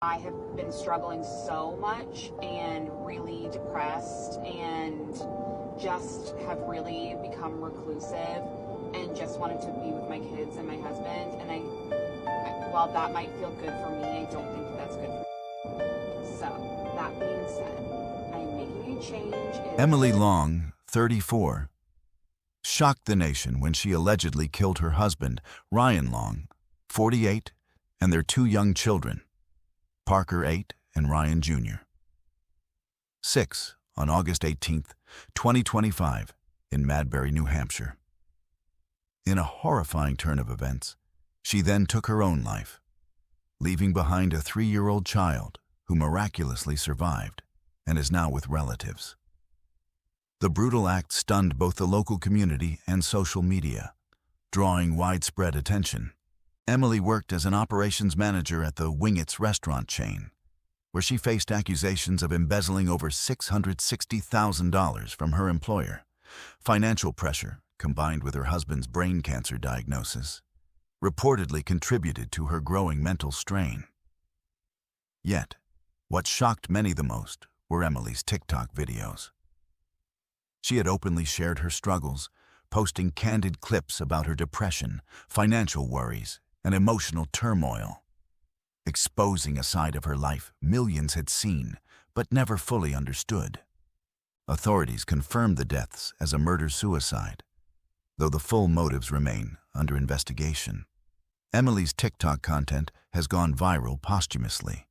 I have been struggling so much and really depressed and just have really become reclusive and just wanted to be with my kids and my husband. And while that might feel good for me, I don't think that that's good for me. So, that being said, I'm making a change. Emily Long, 34, shocked the nation when she allegedly killed her husband, Ryan Long, 48, and their two young children, Parker, 8, and Ryan Jr. 6. On August 18, 2025, in Madbury, New Hampshire. In a horrifying turn of events, she then took her own life, leaving behind a 3-year-old child who miraculously survived and is now with relatives. The brutal act stunned both the local community and social media, drawing widespread attention. Emily worked as an operations manager at the Wingett's restaurant chain, where she faced accusations of embezzling over $660,000 from her employer. Financial pressure, combined with her husband's brain cancer diagnosis, reportedly contributed to her growing mental strain. Yet, what shocked many the most were Emily's TikTok videos. She had openly shared her struggles, posting candid clips about her depression, financial worries, and emotional turmoil, exposing a side of her life millions had seen but never fully understood. Authorities confirmed the deaths as a murder-suicide, though the full motives remain under investigation. Emily's TikTok content has gone viral posthumously,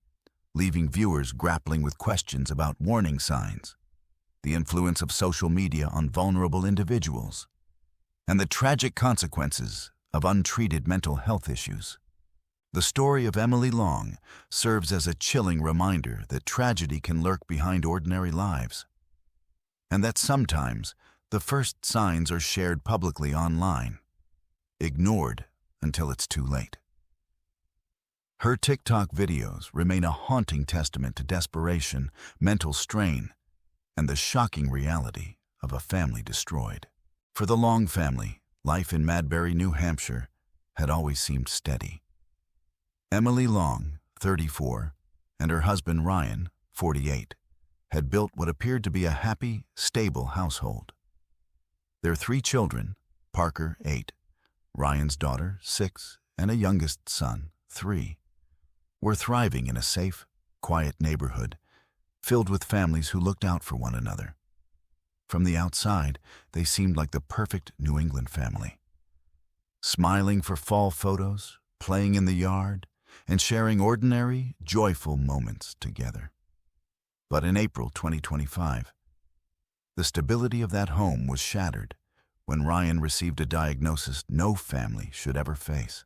leaving viewers grappling with questions about warning signs, the influence of social media on vulnerable individuals, and the tragic consequences of untreated mental health issues. The story of Emily Long serves as a chilling reminder that tragedy can lurk behind ordinary lives, and that sometimes the first signs are shared publicly online, ignored until it's too late. Her TikTok videos remain a haunting testament to desperation, mental strain, and the shocking reality of a family destroyed. For the Long family, life in Madbury, New Hampshire, had always seemed steady. Emily Long, 34, and her husband Ryan, 48, had built what appeared to be a happy, stable household. Their 3 children, Parker, 8, Ryan's daughter, 6, and a youngest son, 3, were thriving in a safe, quiet neighborhood filled with families who looked out for one another. From the outside, they seemed like the perfect New England family, smiling for fall photos, playing in the yard, and sharing ordinary, joyful moments together. But in April 2025, the stability of that home was shattered when Ryan received a diagnosis no family should ever face.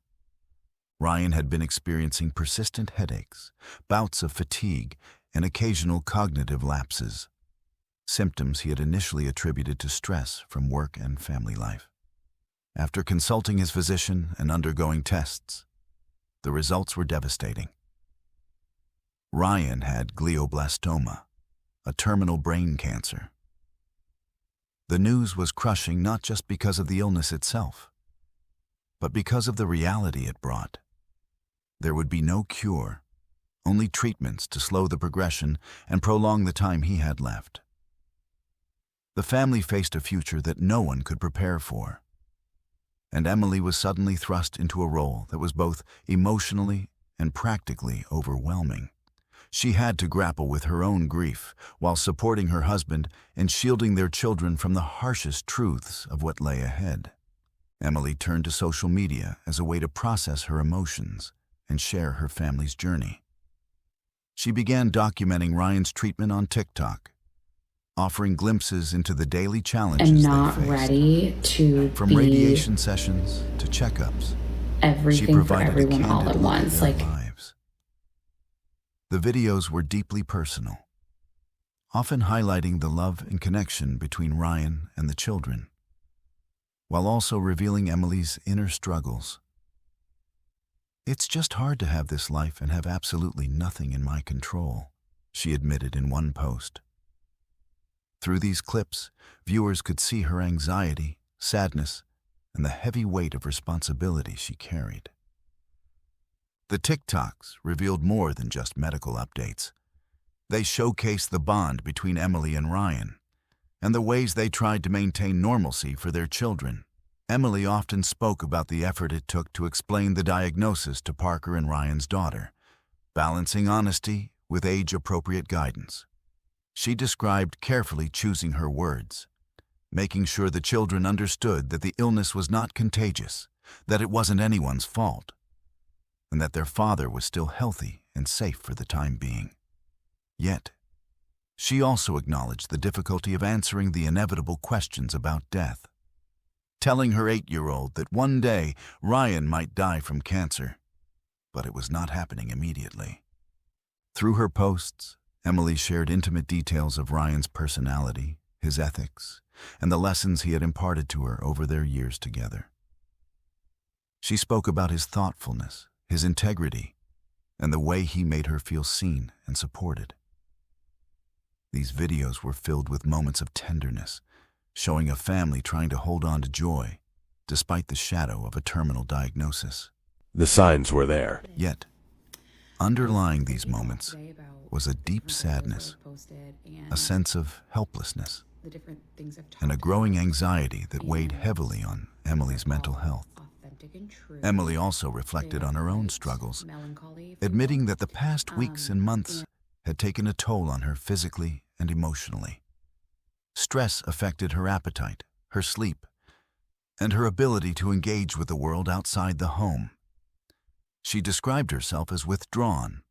Ryan had been experiencing persistent headaches, bouts of fatigue, and occasional cognitive lapses, symptoms he had initially attributed to stress from work and family life. After consulting his physician and undergoing tests, the results were devastating. Ryan had glioblastoma, a terminal brain cancer. The news was crushing not just because of the illness itself, but because of the reality it brought. There would be no cure, only treatments to slow the progression and prolong the time he had left. The family faced a future that no one could prepare for, and Emily was suddenly thrust into a role that was both emotionally and practically overwhelming. She had to grapple with her own grief while supporting her husband and shielding their children from the harshest truths of what lay ahead. Emily turned to social media as a way to process her emotions and share her family's journey. She began documenting Ryan's treatment on TikTok, offering glimpses into the daily challenges and they not faced. ready to From be radiation sessions to checkups, she everything for provided a everyone all candid at look at once. their Like, lives. The videos were deeply personal, often highlighting the love and connection between Ryan and the children, while also revealing Emily's inner struggles. "It's just hard to have this life and have absolutely nothing in my control," she admitted in one post. Through these clips, viewers could see her anxiety, sadness, and the heavy weight of responsibility she carried. The TikToks revealed more than just medical updates. They showcased the bond between Emily and Ryan, and the ways they tried to maintain normalcy for their children. Emily often spoke about the effort it took to explain the diagnosis to Parker and Ryan's daughter, balancing honesty with age-appropriate guidance. She described carefully choosing her words, making sure the children understood that the illness was not contagious, that it wasn't anyone's fault, and that their father was still healthy and safe for the time being. Yet, she also acknowledged the difficulty of answering the inevitable questions about death, telling her 8-year-old that one day Ryan might die from cancer, but it was not happening immediately. Through her posts, Emily shared intimate details of Ryan's personality, his ethics, and the lessons he had imparted to her over their years together. She spoke about his thoughtfulness, his integrity, and the way he made her feel seen and supported. These videos were filled with moments of tenderness, showing a family trying to hold on to joy despite the shadow of a terminal diagnosis. The signs were there. Yet, underlying these moments was a deep sadness, a sense of helplessness, and a growing anxiety that weighed heavily on Emily's mental health. Emily also reflected on her own struggles, admitting that the past weeks and months had taken a toll on her physically and emotionally. Stress affected her appetite, her sleep, and her ability to engage with the world outside the home. She described herself as withdrawn,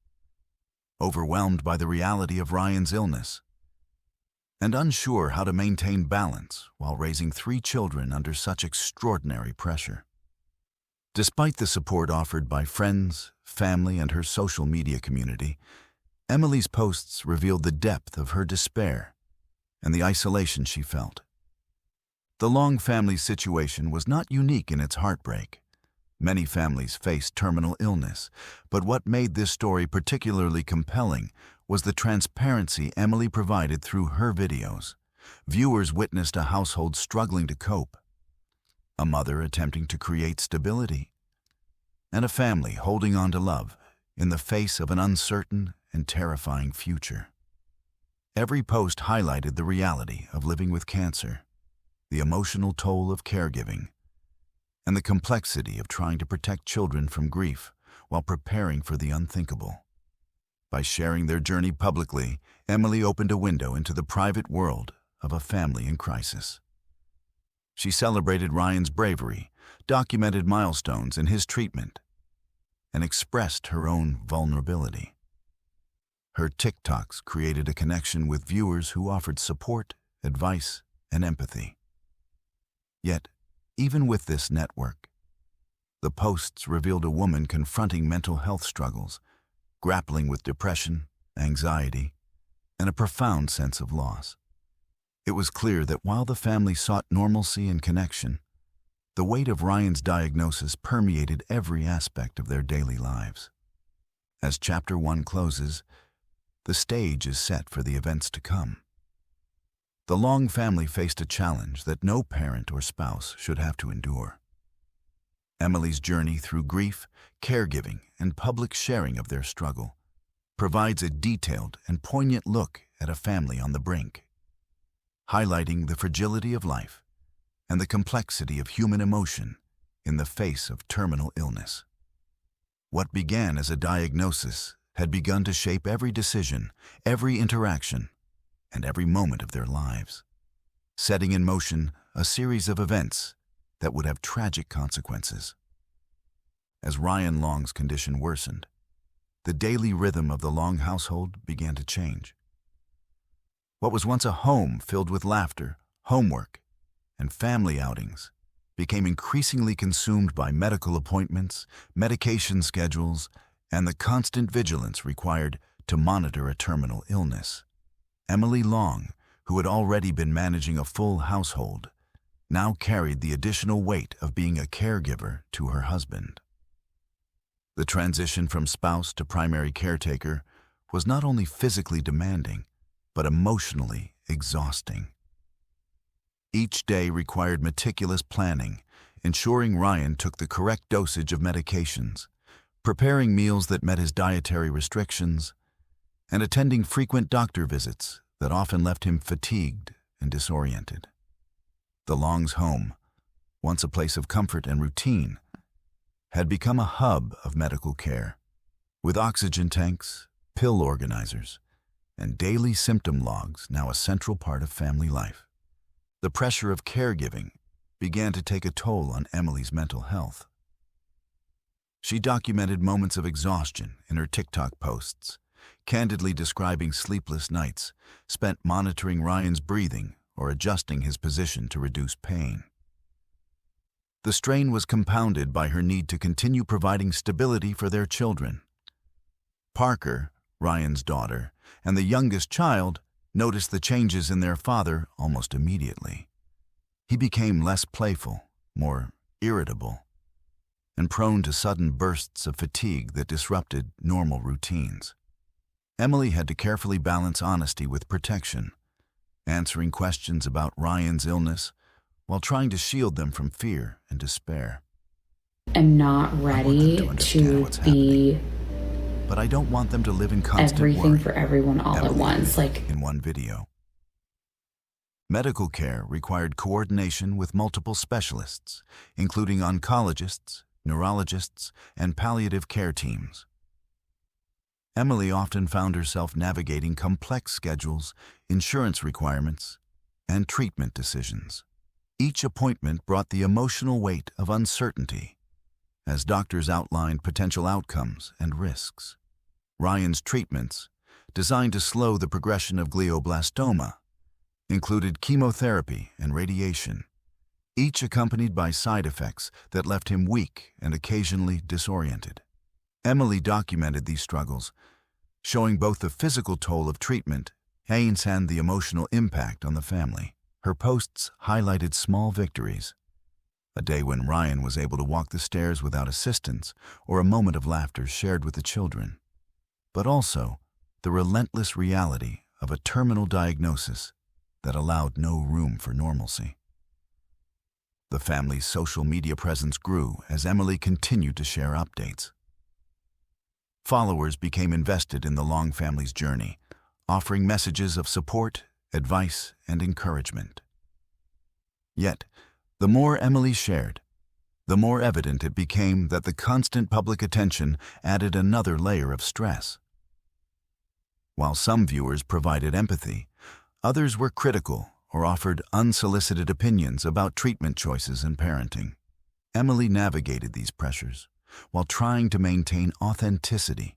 overwhelmed by the reality of Ryan's illness, and unsure how to maintain balance while raising 3 children under such extraordinary pressure. Despite the support offered by friends, family, and her social media community, Emily's posts revealed the depth of her despair and the isolation she felt. The Long family's situation was not unique in its heartbreak. Many families faced terminal illness, but what made this story particularly compelling was the transparency Emily provided through her videos. Viewers witnessed a household struggling to cope, a mother attempting to create stability, and a family holding on to love in the face of an uncertain and terrifying future. Every post highlighted the reality of living with cancer, the emotional toll of caregiving, and the complexity of trying to protect children from grief while preparing for the unthinkable. By sharing their journey publicly, Emily opened a window into the private world of a family in crisis. She celebrated Ryan's bravery, documented milestones in his treatment, and expressed her own vulnerability. Her TikToks created a connection with viewers who offered support, advice, and empathy. Yet, even with this network, the posts revealed a woman confronting mental health struggles, grappling with depression, anxiety, and a profound sense of loss. It was clear that while the family sought normalcy and connection, the weight of Ryan's diagnosis permeated every aspect of their daily lives. As Chapter 1 closes, the stage is set for the events to come. The Long family faced a challenge that no parent or spouse should have to endure. Emily's journey through grief, caregiving, and public sharing of their struggle provides a detailed and poignant look at a family on the brink, highlighting the fragility of life and the complexity of human emotion in the face of terminal illness. What began as a diagnosis had begun to shape every decision, every interaction, and every moment of their lives, setting in motion a series of events that would have tragic consequences. As Ryan Long's condition worsened, the daily rhythm of the Long household began to change. What was once a home filled with laughter, homework, and family outings became increasingly consumed by medical appointments, medication schedules, and the constant vigilance required to monitor a terminal illness. Emily Long, who had already been managing a full household, now carried the additional weight of being a caregiver to her husband. The transition from spouse to primary caretaker was not only physically demanding, but emotionally exhausting. Each day required meticulous planning, ensuring Ryan took the correct dosage of medications, preparing meals that met his dietary restrictions, and attending frequent doctor visits that often left him fatigued and disoriented. The Longs' home, once a place of comfort and routine, had become a hub of medical care, with oxygen tanks, pill organizers, and daily symptom logs now a central part of family life. The pressure of caregiving began to take a toll on Emily's mental health. She documented moments of exhaustion in her TikTok posts, candidly describing sleepless nights spent monitoring Ryan's breathing or adjusting his position to reduce pain. The strain was compounded by her need to continue providing stability for their children. Parker, Ryan's daughter, and the youngest child noticed the changes in their father almost immediately. He became less playful, more irritable, and prone to sudden bursts of fatigue that disrupted normal routines. Emily had to carefully balance honesty with protection, answering questions about Ryan's illness while trying to shield them from fear and despair. I'm not ready to be but I don't want them to live in constant everything worry, for everyone all Emily at once. in one video. Medical care required coordination with multiple specialists, including oncologists, neurologists, and palliative care teams. Emily often found herself navigating complex schedules, insurance requirements, and treatment decisions. Each appointment brought the emotional weight of uncertainty, as doctors outlined potential outcomes and risks. Ryan's treatments, designed to slow the progression of glioblastoma, included chemotherapy and radiation, each accompanied by side effects that left him weak and occasionally disoriented. Emily documented these struggles, showing both the physical toll of treatment and the emotional impact on the family. Her posts highlighted small victories, a day when Ryan was able to walk the stairs without assistance, or a moment of laughter shared with the children, but also the relentless reality of a terminal diagnosis that allowed no room for normalcy. The family's social media presence grew as Emily continued to share updates. Followers became invested in the Long family's journey, offering messages of support, advice, and encouragement. Yet, the more Emily shared, the more evident it became that the constant public attention added another layer of stress. While some viewers provided empathy, others were critical or offered unsolicited opinions about treatment choices and parenting. Emily navigated these pressures while trying to maintain authenticity,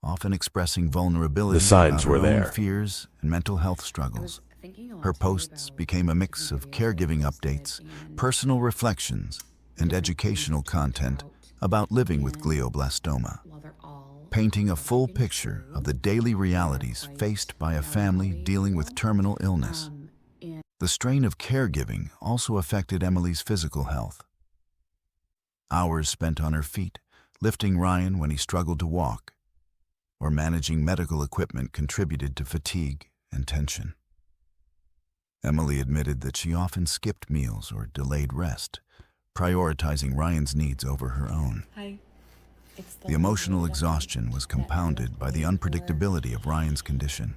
often expressing vulnerability The signs about were her own there. fears and mental health struggles. Her posts became a mix of caregiving updates, personal reflections, and educational content about living with glioblastoma, painting a full picture of the daily realities faced by a family dealing with terminal illness. The strain of caregiving also affected Emily's physical health. Hours spent on her feet, lifting Ryan when he struggled to walk, or managing medical equipment contributed to fatigue and tension. Emily admitted that she often skipped meals or delayed rest, prioritizing Ryan's needs over her own. The emotional exhaustion was compounded by the unpredictability of Ryan's condition.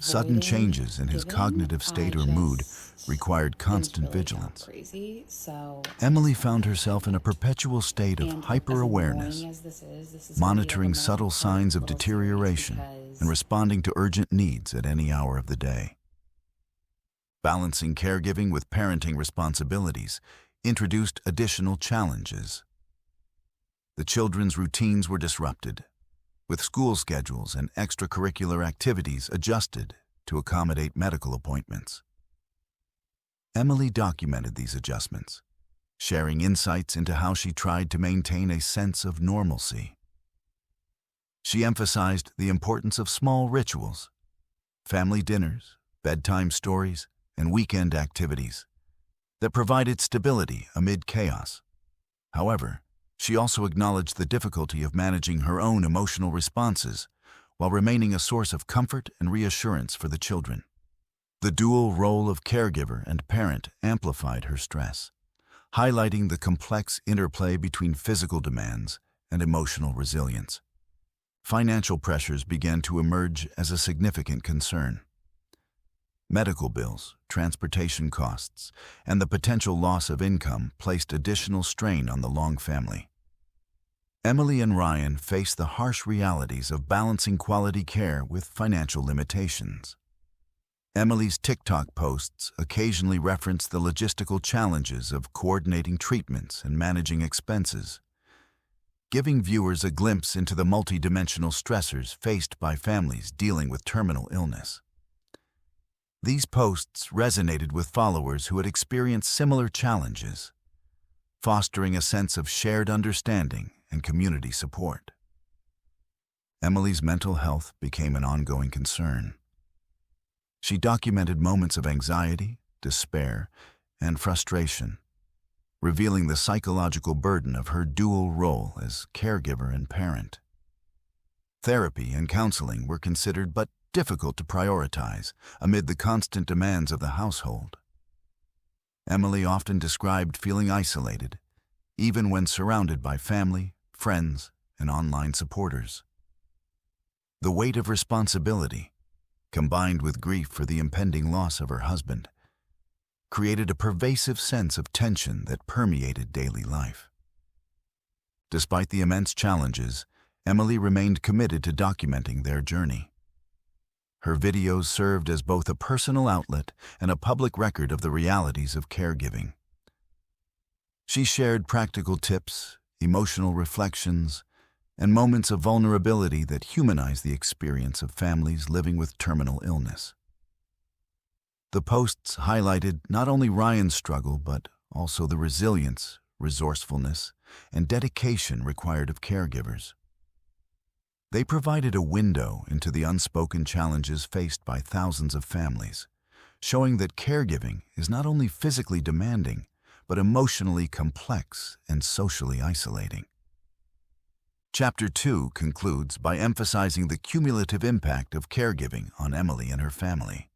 Sudden changes in his cognitive state or mood required constant vigilance. Emily found herself in a perpetual state of hyper-awareness, monitoring subtle signs of deterioration and responding to urgent needs at any hour of the day. Balancing caregiving with parenting responsibilities introduced additional challenges. The children's routines were disrupted, with school schedules and extracurricular activities adjusted to accommodate medical appointments. Emily documented these adjustments, sharing insights into how she tried to maintain a sense of normalcy. She emphasized the importance of small rituals, family dinners, bedtime stories, and weekend activities that provided stability amid chaos. However, she also acknowledged the difficulty of managing her own emotional responses while remaining a source of comfort and reassurance for the children. The dual role of caregiver and parent amplified her stress, highlighting the complex interplay between physical demands and emotional resilience. Financial pressures began to emerge as a significant concern. Medical bills, transportation costs, and the potential loss of income placed additional strain on the Long family. Emily and Ryan faced the harsh realities of balancing quality care with financial limitations. Emily's TikTok posts occasionally reference the logistical challenges of coordinating treatments and managing expenses, giving viewers a glimpse into the multidimensional stressors faced by families dealing with terminal illness. These posts resonated with followers who had experienced similar challenges, fostering a sense of shared understanding and community support. Emily's mental health became an ongoing concern. She documented moments of anxiety, despair, and frustration, revealing the psychological burden of her dual role as caregiver and parent. Therapy and counseling were considered but difficult to prioritize amid the constant demands of the household. Emily often described feeling isolated, even when surrounded by family, friends, and online supporters. The weight of responsibility, combined with grief for the impending loss of her husband, created a pervasive sense of tension that permeated daily life. Despite the immense challenges, Emily remained committed to documenting their journey. Her videos served as both a personal outlet and a public record of the realities of caregiving. She shared practical tips, emotional reflections, and moments of vulnerability that humanize the experience of families living with terminal illness. The posts highlighted not only Ryan's struggle, but also the resilience, resourcefulness, and dedication required of caregivers. They provided a window into the unspoken challenges faced by thousands of families, showing that caregiving is not only physically demanding, but emotionally complex and socially isolating. Chapter 2 concludes by emphasizing the cumulative impact of caregiving on Emily and her family.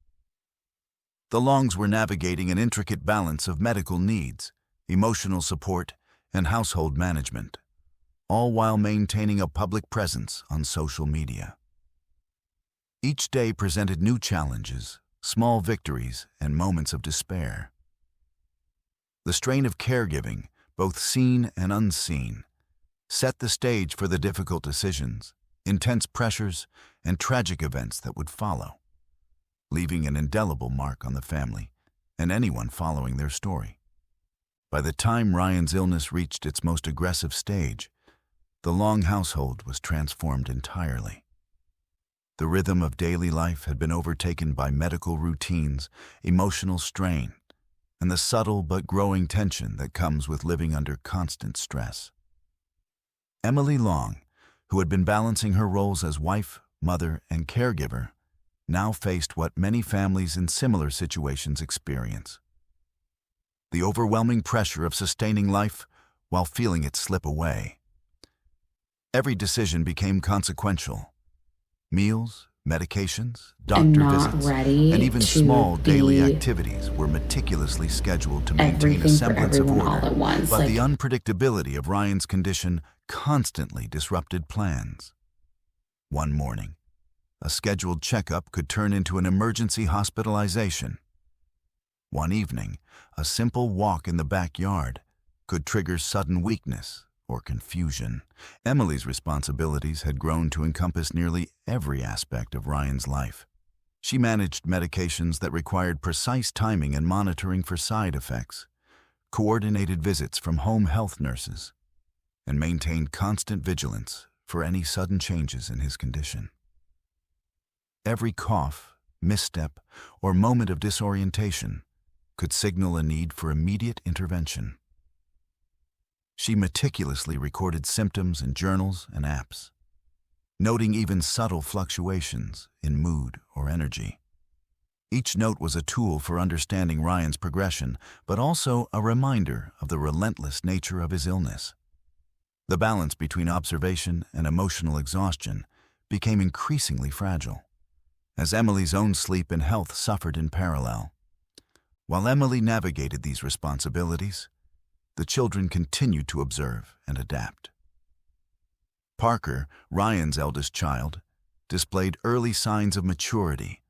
The Longs were navigating an intricate balance of medical needs, emotional support, and household management, all while maintaining a public presence on social media. Each day presented new challenges, small victories, and moments of despair. The strain of caregiving, both seen and unseen, set the stage for the difficult decisions, intense pressures, and tragic events that would follow, leaving an indelible mark on the family and anyone following their story. By the time Ryan's illness reached its most aggressive stage, the Long household was transformed entirely. The rhythm of daily life had been overtaken by medical routines, emotional strain, and the subtle but growing tension that comes with living under constant stress. Emily Long, who had been balancing her roles as wife, mother, and caregiver, now faced what many families in similar situations experience: the overwhelming pressure of sustaining life while feeling it slip away. Every decision became consequential. Meals, medications, doctor visits, and even small daily activities were meticulously scheduled to maintain a semblance of order, but the unpredictability of Ryan's condition constantly disrupted plans. One morning, a scheduled checkup could turn into an emergency hospitalization. One evening, a simple walk in the backyard could trigger sudden weakness or confusion. Emily's responsibilities had grown to encompass nearly every aspect of Ryan's life. She managed medications that required precise timing and monitoring for side effects, coordinated visits from home health nurses, and maintained constant vigilance for any sudden changes in his condition. Every cough, misstep, or moment of disorientation could signal a need for immediate intervention. She meticulously recorded symptoms in journals and apps, noting even subtle fluctuations in mood or energy. Each note was a tool for understanding Ryan's progression, but also a reminder of the relentless nature of his illness. The balance between observation and emotional exhaustion became increasingly fragile, as Emily's own sleep and health suffered in parallel. While Emily navigated these responsibilities, the children continued to observe and adapt. Parker, Ryan's eldest child, displayed early signs of maturity,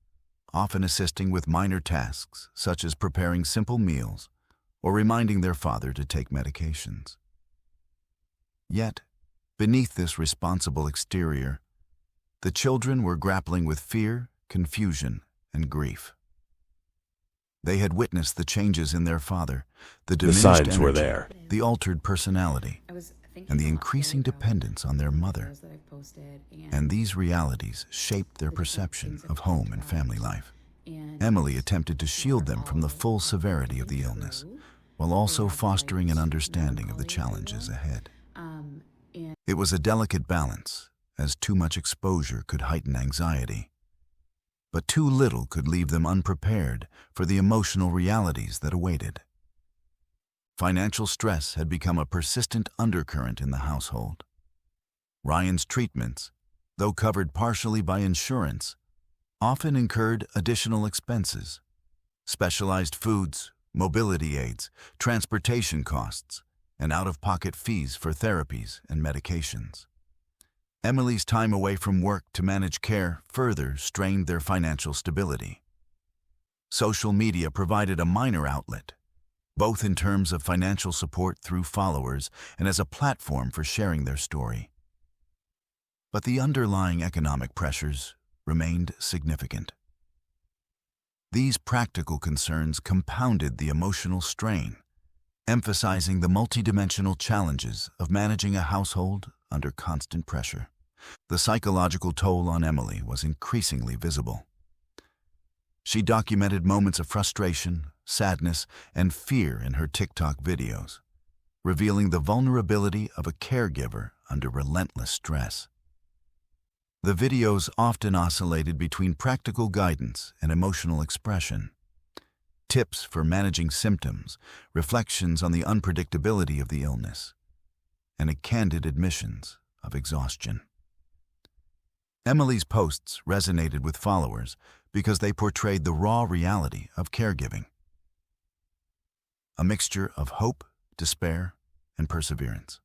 often assisting with minor tasks such as preparing simple meals or reminding their father to take medications. Yet, beneath this responsible exterior, the children were grappling with fear, confusion, and grief. They had witnessed the changes in their father, the The diminished signs were energy, there. the altered personality, and the increasing dependence on their mother. And these realities shaped their perception of home and family life. Emily attempted to shield them from the full severity of the illness, while also fostering an understanding of the challenges ahead. It was a delicate balance, as too much exposure could heighten anxiety, but too little could leave them unprepared for the emotional realities that awaited. Financial stress had become a persistent undercurrent in the household. Ryan's treatments, though covered partially by insurance, often incurred additional expenses: specialized foods, mobility aids, transportation costs, and out-of-pocket fees for therapies and medications. Emily's time away from work to manage care further strained their financial stability. Social media provided a minor outlet, both in terms of financial support through followers and as a platform for sharing their story. But the underlying economic pressures remained significant. These practical concerns compounded the emotional strain, emphasizing the multidimensional challenges of managing a household under constant pressure. The psychological toll on Emily was increasingly visible. She documented moments of frustration, sadness, and fear in her TikTok videos, revealing the vulnerability of a caregiver under relentless stress. The videos often oscillated between practical guidance and emotional expression, tips for managing symptoms, reflections on the unpredictability of the illness, and candid admissions of exhaustion. Emily's posts resonated with followers because they portrayed the raw reality of caregiving, a mixture of hope, despair, and perseverance.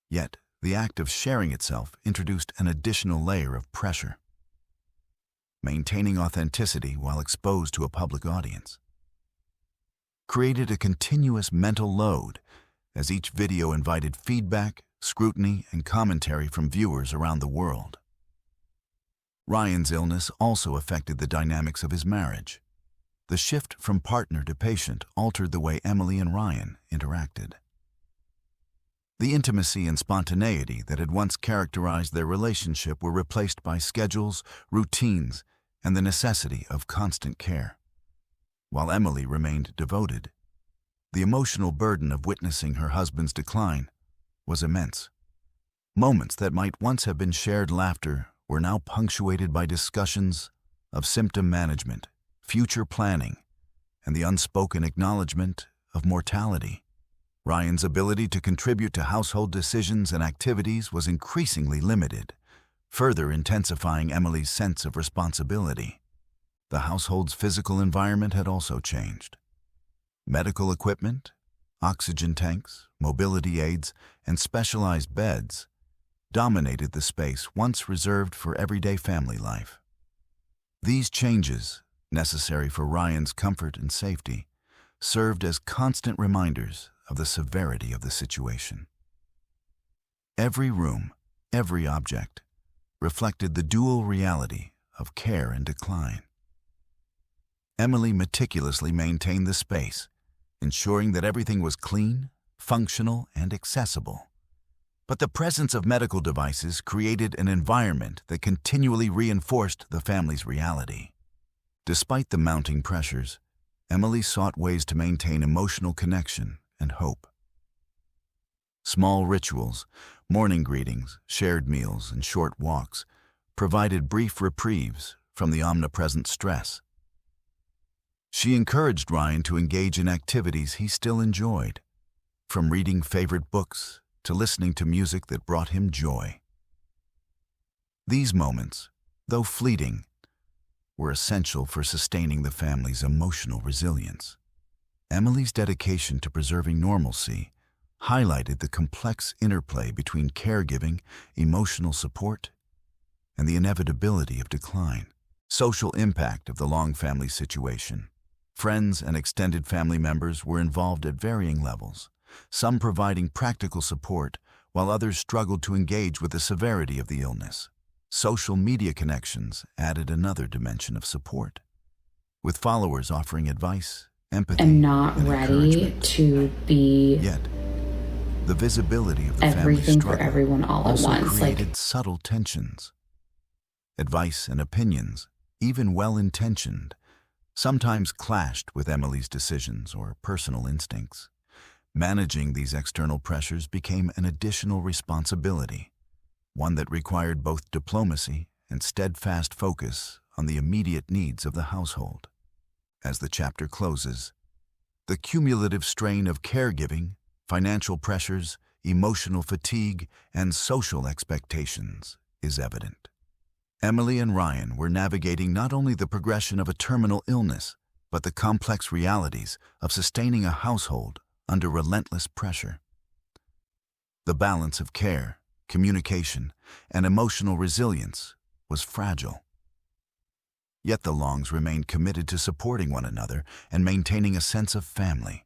Yet, the act of sharing itself introduced an additional layer of pressure. Maintaining authenticity while exposed to a public audience created a continuous mental load as each video invited feedback, scrutiny, and commentary from viewers around the world. Ryan's illness also affected the dynamics of his marriage. The shift from partner to patient altered the way Emily and Ryan interacted. The intimacy and spontaneity that had once characterized their relationship were replaced by schedules, routines, and the necessity of constant care. While Emily remained devoted, the emotional burden of witnessing her husband's decline was immense. Moments that might once have been shared laughter were now punctuated by discussions of symptom management, future planning, and the unspoken acknowledgement of mortality. Ryan's ability to contribute to household decisions and activities was increasingly limited, further intensifying Emily's sense of responsibility. The household's physical environment had also changed. Medical equipment, oxygen tanks, mobility aids, and specialized beds dominated the space once reserved for everyday family life. These changes, necessary for Ryan's comfort and safety, served as constant reminders of the severity of the situation. Every room, every object, reflected the dual reality of care and decline. Emily meticulously maintained the space, ensuring that everything was clean, functional, and accessible. But the presence of medical devices created an environment that continually reinforced the family's reality. Despite the mounting pressures, Emily sought ways to maintain emotional connection and hope. Small rituals, morning greetings, shared meals, and short walks provided brief reprieves from the omnipresent stress. She encouraged Ryan to engage in activities he still enjoyed, from reading favorite books to listening to music that brought him joy. These moments, though fleeting, were essential for sustaining the family's emotional resilience. Emily's dedication to preserving normalcy highlighted the complex interplay between caregiving, emotional support, and the inevitability of decline. Social impact of the Long family situation. Friends and extended family members were involved at varying levels, some providing practical support, while others struggled to engage with the severity of the illness. Social media connections added another dimension of support, with followers offering advice, empathy, am not and ready encouragement. to be Yet, the visibility of the family everything for struggle everyone all at also once. created subtle tensions. Advice and opinions, even well-intentioned, sometimes clashed with Emily's decisions or personal instincts. Managing these external pressures became an additional responsibility, one that required both diplomacy and steadfast focus on the immediate needs of the household. As the chapter closes, the cumulative strain of caregiving, financial pressures, emotional fatigue, and social expectations is evident. Emily and Ryan were navigating not only the progression of a terminal illness, but the complex realities of sustaining a household under relentless pressure. The balance of care, communication, and emotional resilience was fragile. Yet the Longs remained committed to supporting one another and maintaining a sense of family.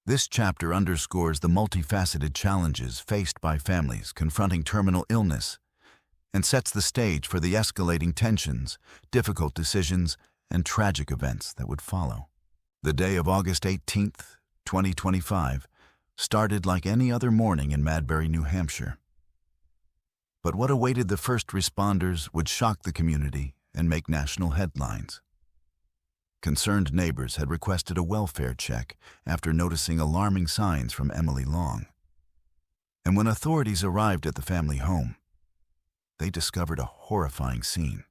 This chapter underscores the multifaceted challenges faced by families confronting terminal illness and sets the stage for the escalating tensions, difficult decisions, and tragic events that would follow. The day of August 18th, 2025, started like any other morning in Madbury, New Hampshire. But what awaited the first responders would shock the community and make national headlines. Concerned neighbors had requested a welfare check after noticing alarming signs from Emily Long. And when authorities arrived at the family home, they discovered a horrifying scene.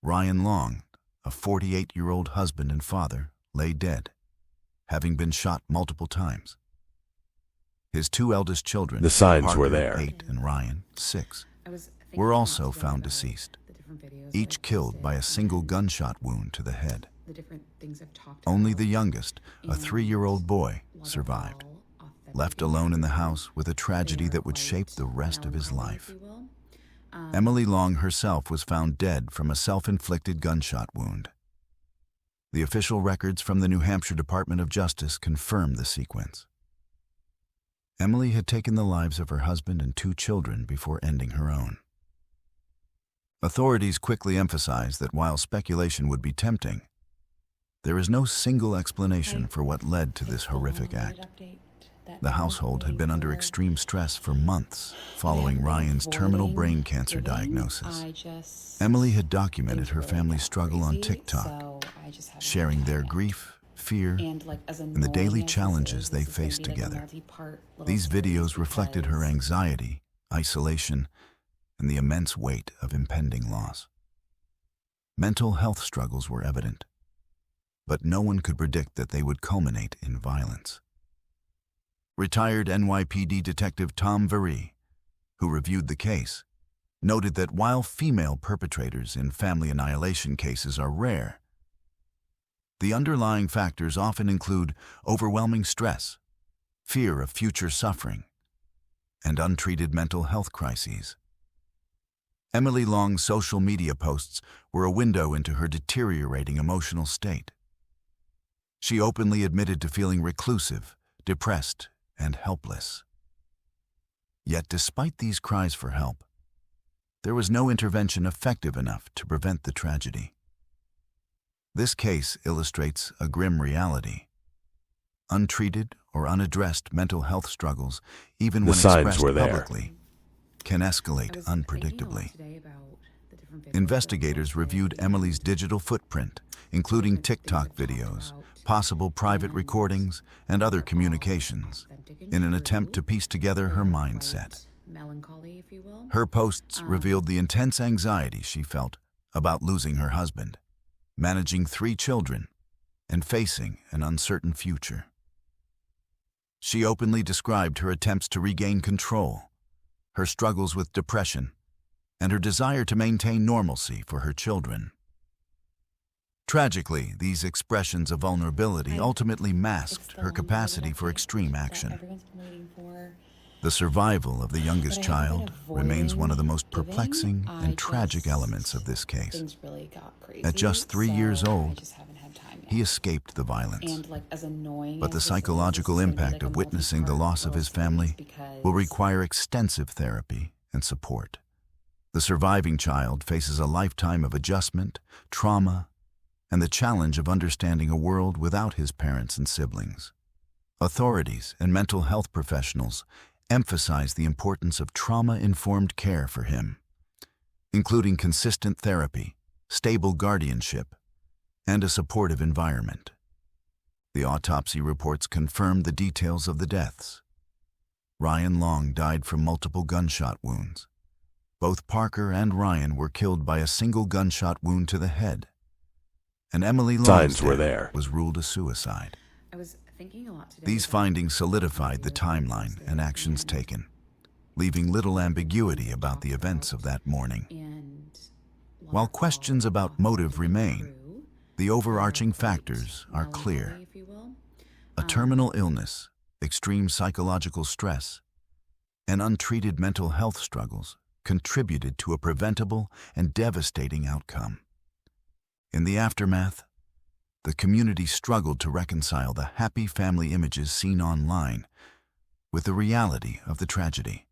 Ryan Long, a 48-year-old husband and father, lay dead, having been shot multiple times. His two eldest children, The signs Parker, were there. 8, and Ryan, 6, were also found deceased, each killed by a single gunshot wound to the head. Only the youngest, a 3-year-old boy, survived, left alone in the house with a tragedy that would shape the rest of his life. Emily Long herself was found dead from a self-inflicted gunshot wound. The official records from the New Hampshire Department of Justice confirm the sequence. Emily had taken the lives of her husband and 2 children before ending her own. Authorities quickly emphasized that while speculation would be tempting, there is no single explanation for what led to this horrific act. The household had been under extreme stress for months following Ryan's terminal brain cancer diagnosis. Emily had documented her family's struggle on TikTok, sharing their grief, fear, and the daily challenges they faced together. These videos reflected her anxiety, isolation, and the immense weight of impending loss. Mental health struggles were evident, but no one could predict that they would culminate in violence. Retired NYPD Detective Tom Veree, who reviewed the case, noted that while female perpetrators in family annihilation cases are rare, the underlying factors often include overwhelming stress, fear of future suffering, and untreated mental health crises. Emily Long's social media posts were a window into her deteriorating emotional state. She openly admitted to feeling reclusive, depressed, and helpless. Yet despite these cries for help, there was no intervention effective enough to prevent the tragedy. This case illustrates a grim reality. Untreated or unaddressed mental health struggles, even when expressed publicly, can escalate unpredictably. Investigators reviewed Emily's digital footprint, including TikTok videos, possible private recordings, and other communications, in an attempt to piece together her mindset. Her posts revealed the intense anxiety she felt about losing her husband, managing 3 children, and facing an uncertain future. She openly described her attempts to regain control, her struggles with depression, and her desire to maintain normalcy for her children. Tragically, these expressions of vulnerability ultimately masked her capacity for extreme action. The survival of the youngest child remains one of the most perplexing and tragic elements of this case. At just 3 years old, he escaped the violence. But the psychological impact of witnessing the loss of his family will require extensive therapy and support. The surviving child faces a lifetime of adjustment, trauma, and the challenge of understanding a world without his parents and siblings. Authorities and mental health professionals emphasize the importance of trauma-informed care for him, including consistent therapy, stable guardianship, and a supportive environment. The autopsy reports confirmed the details of the deaths. Ryan Long died from multiple gunshot wounds. Both Parker and Ryan were killed by a single gunshot wound to the head. And Emily Long's Signs were death there. was ruled a suicide. I was thinking a lot today. These findings solidified the timeline and actions taken, leaving little ambiguity about the events of that morning. While questions about motive remain, the overarching factors are clear. A terminal illness, extreme psychological stress, and untreated mental health struggles contributed to a preventable and devastating outcome. In the aftermath, the community struggled to reconcile the happy family images seen online with the reality of the tragedy.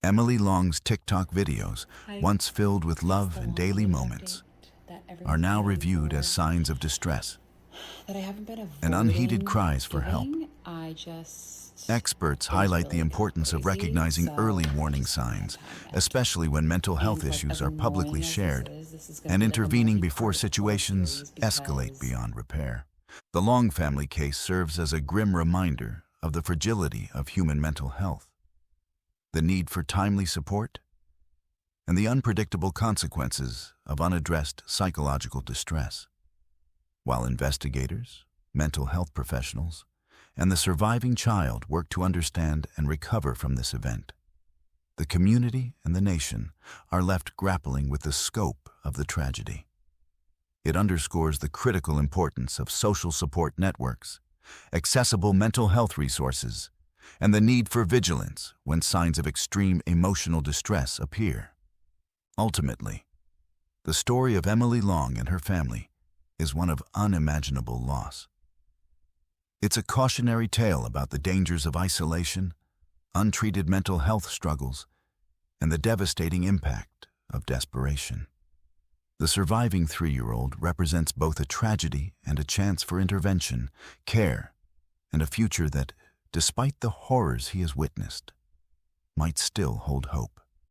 Emily Long's TikTok videos, once filled with love and daily moments, are now reviewed as signs of distress and unheeded cries for help. Experts highlight the importance of recognizing early warning signs, especially when mental health issues are publicly shared, and intervening before situations escalate beyond repair. The Long family case serves as a grim reminder of the fragility of human mental health, the need for timely support, and the unpredictable consequences of unaddressed psychological distress. While investigators, mental health professionals, and the surviving child work to understand and recover from this event, the community and the nation are left grappling with the scope of the tragedy. It underscores the critical importance of social support networks, accessible mental health resources, and the need for vigilance when signs of extreme emotional distress appear. Ultimately, the story of Emily Long and her family is one of unimaginable loss. It's a cautionary tale about the dangers of isolation, untreated mental health struggles, and the devastating impact of desperation. The surviving 3-year-old represents both a tragedy and a chance for intervention, care, and a future that, despite the horrors he has witnessed, might still hold hope.